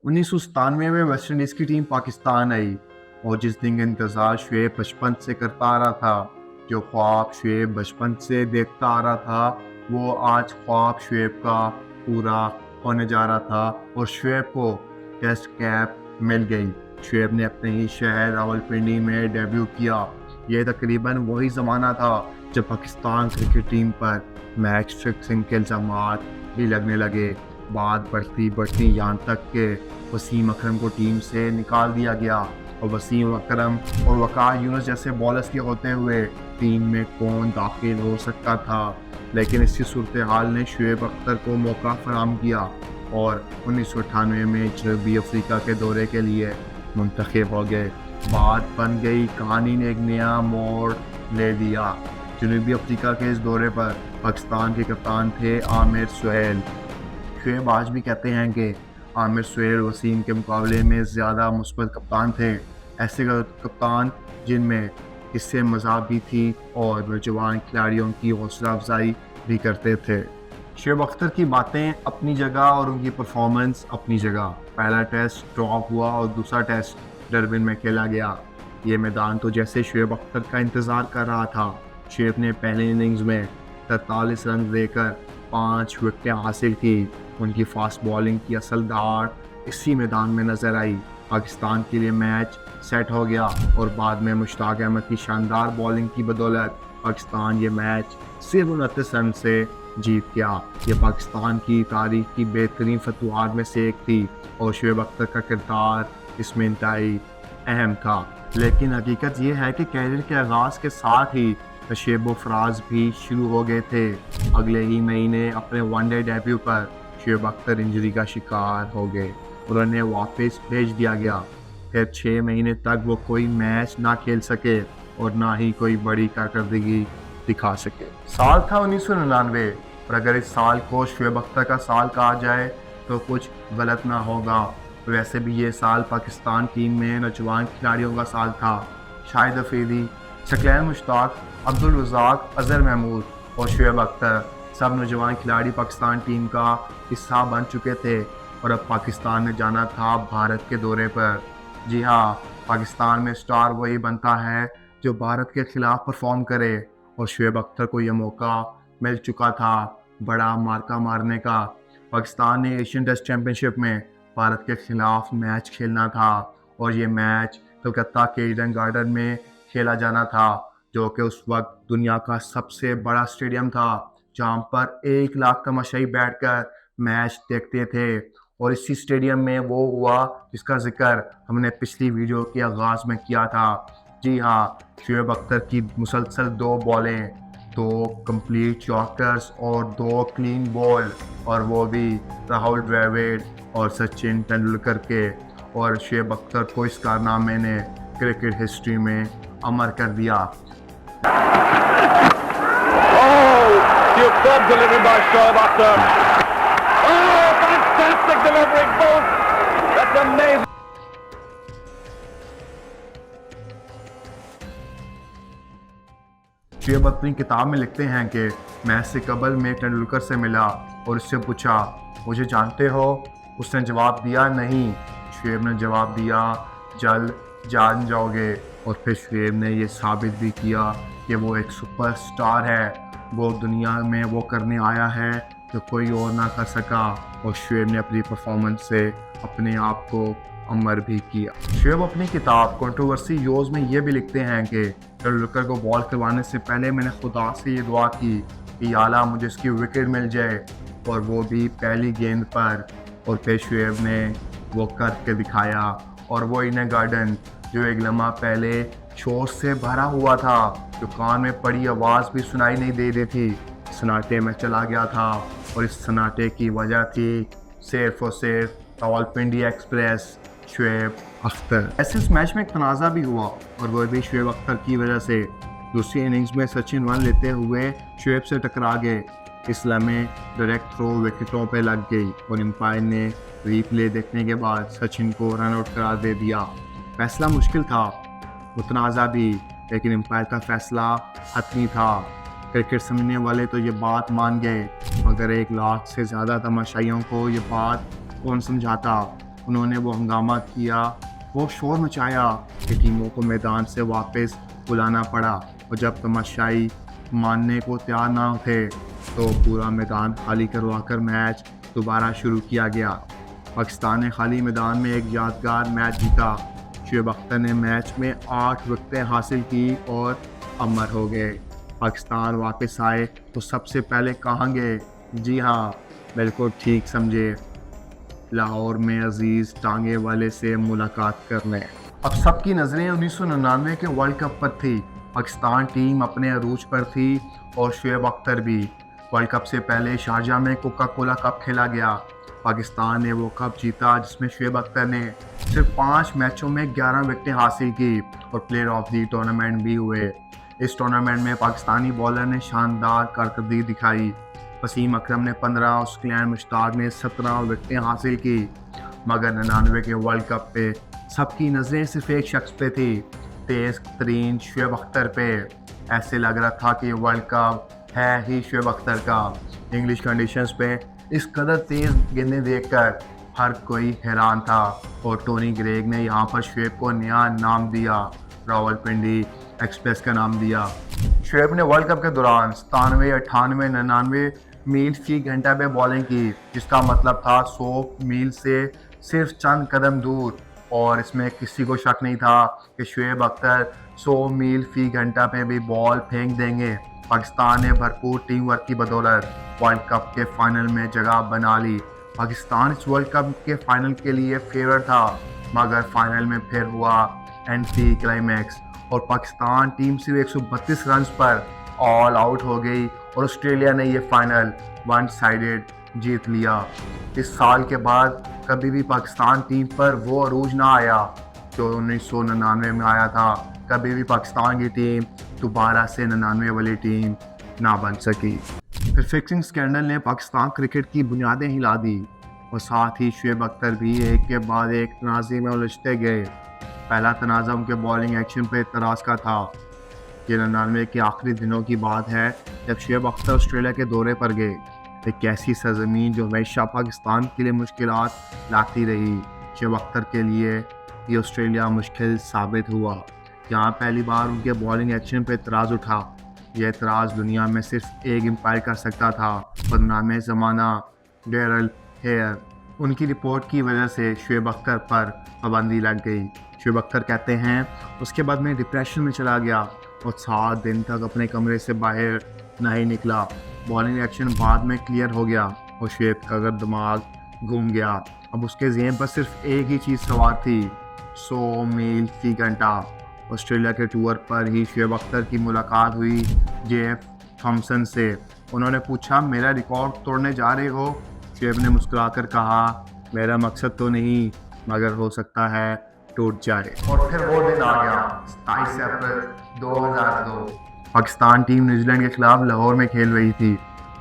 1997 में West Indies की team Pakistan आई और जिस दिन का इंतज़ार शुएब बचपन से करता आ रहा था, जो ख्वाब शुएब बचपन से देखता आ रहा था, वो आज ख्वाब शुएब का पूरा होने जा रहा था और शुएब को टेस्ट कैप मिल गई। शुएब ने अपने ही शहर रावलपिंडी में डेब्यू किया। ये तकरीबन वही ज़माना था जब पाकिस्तान क्रिकेट टीम पर मैच फिक्सिंग के इल्ज़ामात भी लगने लगे। बात बढ़ती यहाँ तक के वसीम अकरम को टीम से निकाल दिया गया और वसीम अकरम और वकार यूनुस जैसे बॉलर्स के होते हुए टीम में कौन दाखिल हो सकता था। लेकिन इसी सूरत हाल ने शुएब अख्तर को मौका फराहम किया और 1998 में जनूबी अफ्रीका के दौरे के लिए मुंतखब हो गए। बात बन गई, कहानी ने एक नया मोड़ ले दिया। जनूबी अफ्रीका के इस दौरे पर पाकिस्तान के कप्तान थे आमिर सुहेल। शुएब आज भी कहते हैं कि आमिर सुहेल वसीम के मुकाबले में ज़्यादा मुस्बत कप्तान थे, ऐसे कप्तान जिनमें इससे मज़ाक भी थी और नौजवान खिलाड़ियों की हौसला अफजाई भी करते थे। शुएब अख्तर की बातें अपनी जगह और उनकी परफॉर्मेंस अपनी जगह। पहला टेस्ट ड्रॉप हुआ और दूसरा टेस्ट डरबिन में खेला गया। ये मैदान तो जैसे शुएब अख्तर का इंतज़ार कर रहा था। शुएब ने पहले इनिंग्स में 43 रन देकर 5 विकेटें हासिल की। उनकी फास्ट बॉलिंग की असल दहाड़ इसी मैदान में नजर आई। पाकिस्तान के लिए मैच सेट हो गया और बाद में मुश्ताक अहमद की शानदार बॉलिंग की बदौलत पाकिस्तान ये मैच सिर्फ 29 रन से जीत गया। ये पाकिस्तान की तारीख की बेहतरीन फतवाहत में से एक थी और शुएब अख्तर का किरदार इसमें इंतहाई अहम था। लेकिन हकीकत ये है कि कैरियर के आगाज़ के साथ ही नशेब व फराज भी शुरू हो गए थे। अगले ही महीने अपने वनडे डेब्यू पर शुएब अख्तर इंजरी का शिकार हो गए। उन्हें वापस भेज दिया गया। फिर 6 महीने तक वो कोई मैच ना खेल सके और ना ही कोई बड़ी कारकर्दगी दिखा सके। साल था 1999 और अगर इस साल को शुएब अख्तर का साल कहा जाए तो कुछ गलत ना होगा। वैसे भी ये साल पाकिस्तान टीम में नौजवान खिलाड़ियों का साल था। शाहिद अफरीदी, शकलैन मुश्ताक, अब्दुल रज़ाक, अजहर महमूद और शुएब अख्तर सब नौजवान खिलाड़ी पाकिस्तान टीम का हिस्सा बन चुके थे और अब पाकिस्तान ने जाना था भारत के दौरे पर। जी हाँ, पाकिस्तान में स्टार वही बनता है जो भारत के खिलाफ परफॉर्म करे और शुएब अख्तर को यह मौका मिल चुका था बड़ा मार्का मारने का। पाकिस्तान ने एशियन टेस्ट चैम्पियनशिप में भारत के खिलाफ मैच खेलना था और ये मैच कलकत्ता के ईडन गार्डन में खेला जाना था, जो कि उस वक्त दुनिया का सबसे बड़ा स्टेडियम था जहां पर 1 लाख तमाशाई बैठकर मैच देखते थे। और इसी स्टेडियम में वो हुआ जिसका जिक्र हमने पिछली वीडियो के आगाज़ में किया था। जी हाँ, शुएब अख्तर की मुसलसल 2 बॉलें, 2 कंप्लीट यॉर्कर्स और 2 क्लीन बॉल, और वो भी राहुल द्रविड़ और सचिन तेंदुलकर के। और शुएब अख्तर को इस कारनामे ने क्रिकेट हिस्ट्री में अमर कर दिया। Superb delivery by Shoaib Akhtar. Oh, fantastic delivery, both. That's amazing. Shoaib अपनी किताब में लिखते हैं कि मैच से कबल मैं तेंदुलकर से मिला और उससे पूछा, मुझे जानते हो? उसने जवाब दिया, नहीं। शुएब ने जवाब दिया, जल्द जान जाओगे। और फिर शुएब ने ये साबित भी किया कि वो एक सुपरस्टार है। वो दुनिया में वो करने आया है जो कोई और ना कर सका और शुएब ने अपनी परफॉर्मेंस से अपने आप को अमर भी किया। शुएब अपनी किताब कंट्रोवर्सी योज में ये भी लिखते हैं कि तेंदुलकर को बॉल करवाने से पहले मैंने खुदा से ये दुआ की कि आला मुझे इसकी विकेट मिल जाए, और वो भी पहली गेंद पर। और फिर शुएब ने वो करके दिखाया और वो ईडन गार्डन जो एक लम्हा पहले शोर से भरा हुआ था, जो कान में पड़ी आवाज़ भी सुनाई नहीं दे रही थी, सन्नाटे में चला गया था। और इस सन्नाटे की वजह थी सिर्फ और सिर्फ रावलपिंडी एक्सप्रेस, शुएब अख्तर। ऐसे इस मैच में एक तनाज़ा भी हुआ और वो भी शुएब अख्तर की वजह से। दूसरी इनिंग्स में सचिन रन लेते हुए शुएब से टकरा गए। इस लम्हे डायरेक्ट थ्रो विकेटों पे लग गई और एम्पायर ने रीप्ले देखने के बाद सचिन को रन आउट करार दे दिया। फैसला मुश्किल था, मुतनाज़ा भी, लेकिन एम्पायर का फैसला हतमी था। क्रिकेट समझने वाले तो ये बात मान गए, मगर 1 लाख से ज़्यादा तमाशाइयों को ये बात कौन समझाता। उन्होंने वो हंगामा किया, वो शोर मचाया कि टीमों को मैदान से वापस बुलाना पड़ा, और जब तमाशाई मानने को तैयार ना थे तो पूरा मैदान खाली करवाकर मैच दोबारा शुरू किया गया। पाकिस्तान ने खाली मैदान में एक यादगार मैच जीता। शुएब अख्तर ने मैच में 8 विकेटें हासिल की और अमर हो गए। पाकिस्तान वापस आए तो सबसे पहले कहाँ गए? जी हाँ, बिल्कुल ठीक समझे, लाहौर में अजीज़ टांगे वाले से मुलाकात करने। अब सबकी नज़रें 1999 के वर्ल्ड कप पर थी। पाकिस्तान टीम अपने अरूज पर थी और शुएब अख्तर भी। वर्ल्ड कप से पहले शारजाह में कोका कोला कप खेला गया। पाकिस्तान ने वो कप जीता जिसमें शुएब अख्तर ने सिर्फ 5 मैचों में 11 विकेटें हासिल की और प्लेयर ऑफ द टूर्नामेंट भी हुए। इस टूर्नामेंट में पाकिस्तानी बॉलर ने शानदार कारकर्दगी दिखाई। वसीम अकरम ने 15 और सुकैन मुश्ताक ने 17 विकेटें हासिल की। मगर 99 के वर्ल्ड कप पे सबकी नज़रें सिर्फ एक शख्स पे थी, तेज़ तरीन शुएब अख्तर पे। ऐसे लग रहा था कि वर्ल्ड कप है ही शुएब अख्तर का। इंग्लिश कंडीशंस पे इस कदर तेज़ गेंदें देखकर हर कोई हैरान था और टोनी ग्रेग ने यहाँ पर शुएब को नया नाम दिया, रावलपिंडी एक्सप्रेस का नाम दिया। शुएब ने वर्ल्ड कप के दौरान 97, 98, 99 मील फी घंटा पे बॉलिंग की, जिसका मतलब था 100 मील से सिर्फ चंद कदम दूर। और इसमें किसी को शक नहीं था कि शुएब अख्तर 100 मील फी घंटा पे भी बॉल फेंक देंगे। पाकिस्तान ने भरपूर टीम वर्क की बदौलत वर्ल्ड कप के फाइनल में जगह बना ली। पाकिस्तान इस वर्ल्ड कप के फाइनल के लिए फेवरेट था, मगर फाइनल में फिर हुआ एंटी क्लाइमैक्स और पाकिस्तान टीम सिर्फ 132 रन पर ऑल आउट हो गई और ऑस्ट्रेलिया ने ये फाइनल वन साइडेड जीत लिया। इस साल के बाद कभी भी पाकिस्तान टीम पर वो अरूज ना आया जो 1999 में आया था। कभी भी पाकिस्तान की टीम दोबारा से 99 वाली टीम ना बन सकी। फिर फिक्सिंग स्कैंडल ने पाकिस्तान क्रिकेट की बुनियादें हिला दी और साथ ही शुएब अख्तर भी एक के बाद एक तनाज़े में उलझते गए। पहला तनाज़ा उनके बॉलिंग एक्शन पर इतराज़ का था। ये 99 के आखिरी दिनों की बात है जब शुएब अख्तर ऑस्ट्रेलिया के दौरे पर गए, एक ऐसी सरजमीन जो हमेशा पाकिस्तान के लिए मुश्किलात लाती रही। शुएब अख्तर के लिए ये ऑस्ट्रेलिया मुश्किल साबित हुआ। यहाँ पहली बार उनके बॉलिंग एक्शन पर इतराज़ उठा। यह इतराज़ दुनिया में सिर्फ एक एम्पायर कर सकता था, बदनाम ज़माना डेरल हेयर। उनकी रिपोर्ट की वजह से शुएब अख्तर पर पाबंदी लग गई। शुएब अख्तर कहते हैं, उसके बाद मैं डिप्रेशन में चला गया और 7 दिन तक अपने कमरे से बाहर नहीं निकला। बॉलिंग एक्शन बाद में क्लियर हो गया और शुएब का अगर दिमाग घूम गया। अब उसके ज़हन पर सिर्फ एक ही चीज़ सवार थी, 100 मील फी घंटा। ऑस्ट्रेलिया के टूर पर ही शुएब अख्तर की मुलाकात हुई जेफ थॉमसन से। उन्होंने पूछा, मेरा रिकॉर्ड तोड़ने जा रहे हो? शुएब ने मुस्कुराकर कहा, मेरा मकसद तो नहीं, मगर हो सकता है टूट जाए। और फिर वो दिन आ गया, 27 अप्रैल 2002। पाकिस्तान टीम न्यूजीलैंड के खिलाफ लाहौर में खेल रही थी।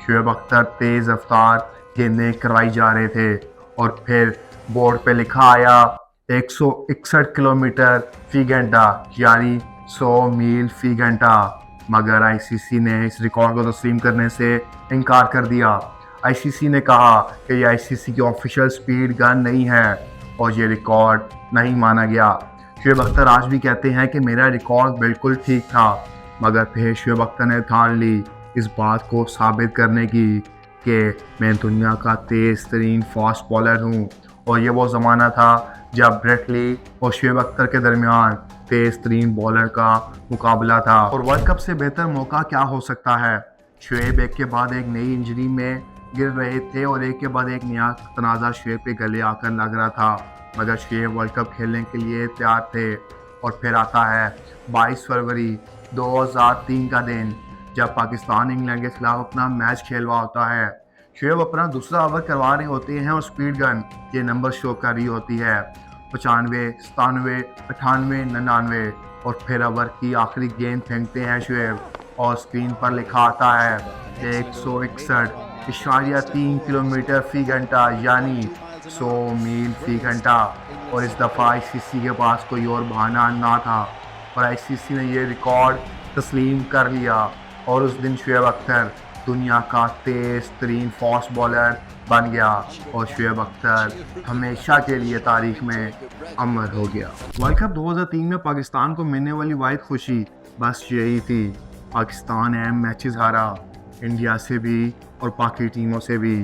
शुएब अख्तर तेज़ रफ्तार गेंदें करवाई जा रहे थे और फिर बोर्ड पे लिखा आया 161 किलोमीटर फी घंटा, यानी 100 मील फी घंटा। मगर आईसीसी ने इस रिकॉर्ड को तस्लीम करने से इनकार कर दिया। आईसीसी ने कहा कि ये आईसीसी की ऑफिशियल स्पीड गन नहीं है और ये रिकॉर्ड नहीं माना गया। शुएब अख्तर आज भी कहते हैं कि मेरा रिकॉर्ड बिल्कुल ठीक था, मगर फिर शुएब अख्तर ने ठान ली इस बात को साबित करने की कि मैं दुनिया का तेज़ तरीन फास्ट बॉलर हूँ। और ये वो ज़माना था जब ब्रेट ली और शुएब अख्तर के दरमियान तेज़ तरीन बॉलर का मुकाबला था। और वर्ल्ड कप से बेहतर मौका क्या हो सकता है? शुएब एक के बाद एक नई इंजरी में गिर रहे थे और एक के बाद एक नया तनाज़ा शुएब के गले आकर लग रहा था, मगर शुएब वर्ल्ड कप खेलने के लिए तैयार थे। और फिर आता है 22 फरवरी 2003 का दिन, जब पाकिस्तान इंग्लैंड के खिलाफ अपना मैच खेल रहा होता है। शुएब अपना दूसरा ओवर करवा रहे होते हैं और स्पीड गन ये नंबर शो कर रही होती है 95, 97, 98, 99। और फिर ओवर की आखिरी गेंद फेंकते हैं शुएब और स्क्रीन पर लिखा आता है 161.3 किलोमीटर फी घंटा, यानी 100 मील फी घंटा। और इस दफ़ा आईसीसी के पास कोई और बहाना ना था और आईसीसी ने ये रिकॉर्ड तस्लीम कर लिया। और उस दिन शुएब अख्तर दुनिया का तेज तरीन फास्ट बॉलर बन गया और शुएब अख्तर हमेशा के लिए तारीख में अमर हो गया। वर्ल्ड कप 2003 में पाकिस्तान को मिलने वाली वाहिद खुशी बस यही थी, पाकिस्तान अहम मैचेस हारा, इंडिया से भी और बाकी टीमों से भी।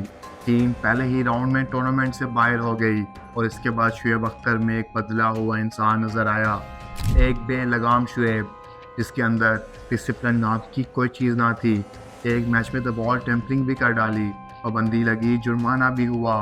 टीम पहले ही राउंड में टूर्नामेंट से बाहर हो गई और इसके बाद शुएब अख्तर में एक बदला हुआ इंसान नज़र आया, एक बेलगाम शुएब जिसके अंदर डिसिप्लिन नाम की कोई चीज़ ना थी। एक मैच में तो बॉल टेम्परिंग भी कर डाली, पाबंदी लगी, जुर्माना भी हुआ।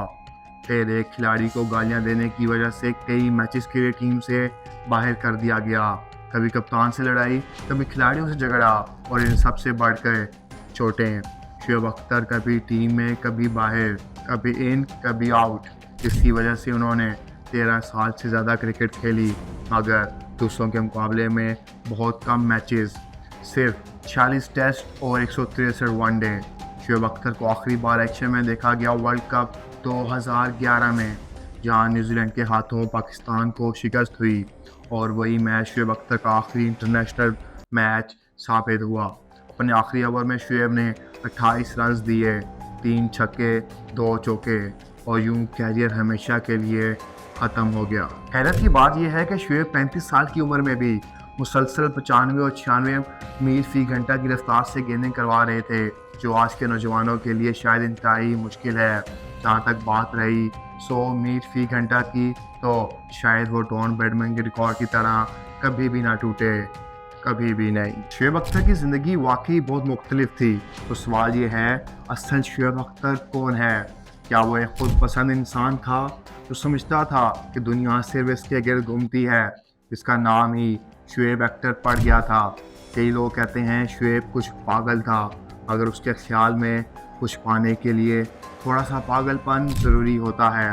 फिर एक खिलाड़ी को गालियां देने की वजह से कई मैचेस के लिए टीम से बाहर कर दिया गया। कभी कप्तान से लड़ाई, कभी खिलाड़ियों से झगड़ा और इन सब से बढ़कर चोटें। शुएब अख्तर कभी टीम में, कभी बाहर, कभी इन, कभी आउट, जिसकी वजह से उन्होंने 13 साल से ज़्यादा क्रिकेट खेली, मगर दूसरों के मुकाबले में बहुत कम मैचेस, सिर्फ 46 टेस्ट और 163 वनडे। शुएब अख्तर को आखिरी बार एक्शन में देखा गया वर्ल्ड कप 2011 में, जहां न्यूजीलैंड के हाथों पाकिस्तान को शिकस्त हुई और वही मैच शुएब अख्तर का आखिरी इंटरनेशनल मैच साबित हुआ। अपने आखिरी ओवर में शुएब ने 28 रन दिए, 3 छक्के 2 चौके और यूं कैरियर हमेशा के लिए ख़त्म हो गया। हैरत की बात यह है कि शुएब 35 साल की उम्र में भी मुसलसल 95 और 96 मील फी घंटा की रफ्तार से गेंदें करवा रहे थे, जो आज के नौजवानों के लिए शायद इंतहाई मुश्किल है। जहाँ तक बात रही 100 मील फी घंटा की, तो शायद वो डॉन ब्रैडमैन के रिकॉर्ड की तरह कभी भी ना टूटे, कभी भी नहीं। शुएब अख्तर की ज़िंदगी वाकई बहुत मुख्तलिफ थी। तो सवाल ये है, असल शुएब अख्तर कौन है? क्या वो एक खुद पसंद इंसान था जो समझता था कि दुनिया सिर्फ इसके गिर्द घूमती है, इसका नाम ही शुएब अख्तर पड़ गया था? कई लोग कहते हैं शुएब कुछ पागल था, अगर उसके ख्याल में कुछ पाने के लिए थोड़ा सा पागलपन ज़रूरी होता है।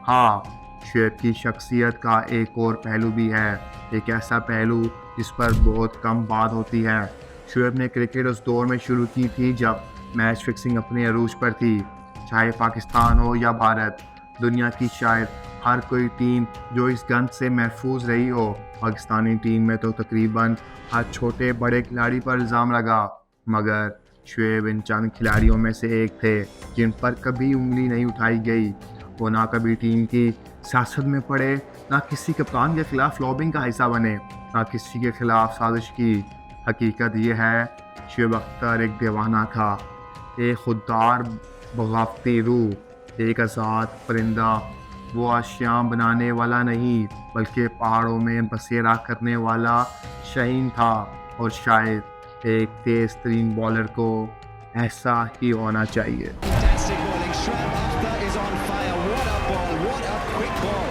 हाँ, शुएब की शख्सियत का एक और पहलू भी है, एक ऐसा पहलू जिस पर बहुत कम बात होती है। शुएब ने क्रिकेट उस दौर में शुरू की थी जब मैच फिक्सिंग अपने अरूज पर थी, चाहे पाकिस्तान हो या भारत। दुनिया की शायद हर कोई टीम जो इस गंद से महफूज रही हो, पाकिस्तानी टीम में तो तकरीबन हर छोटे बड़े खिलाड़ी पर इल्ज़ाम लगा, मगर शुएब इन चंद खिलाड़ियों में से एक थे जिन पर कभी उंगली नहीं उठाई गई। वो ना कभी टीम की सियासत में पड़े, ना किसी कप्तान के खिलाफ लॉबिंग का हिस्सा बने, ना किसी के खिलाफ साजिश की। हकीकत ये है, शुएब अख्तर एक दीवाना था, एक खुददार बगावती रूह, एक आज़ाद परिंदा। वो आशियाँ बनाने वाला नहीं, बल्कि पहाड़ों में बसेरा करने वाला शहीन था। और शायद एक तेज़ तरीन बॉलर को ऐसा ही होना चाहिए। Fantastic bowling. Shoaib Akhtar is on fire. What a ball. What a quick ball.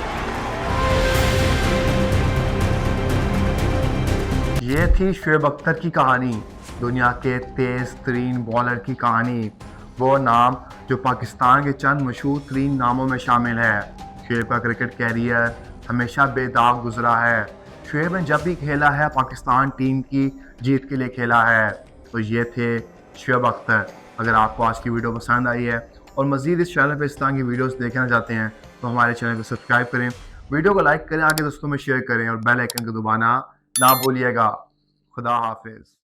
ये थी शुएब अख्तर की कहानी, दुनिया के तेज़ तरीन बॉलर की कहानी। वो नाम जो पाकिस्तान के चंद मशहूर तरीन नामों में शामिल है। शुएब का क्रिकेट कैरियर हमेशा बेदाग गुजरा है। शुएब ने जब भी खेला है पाकिस्तान टीम की जीत के लिए खेला है। तो ये थे शुएब अख्तर। अगर आपको आज की वीडियो पसंद आई है और मज़ीद इस चैनल पर इस तरह की वीडियोस देखना चाहते हैं तो हमारे चैनल को सब्सक्राइब करें, वीडियो को लाइक करें, आगे दोस्तों में शेयर करें और बेल आइकन को दबाना ना भूलिएगा। खुदा हाफिज़।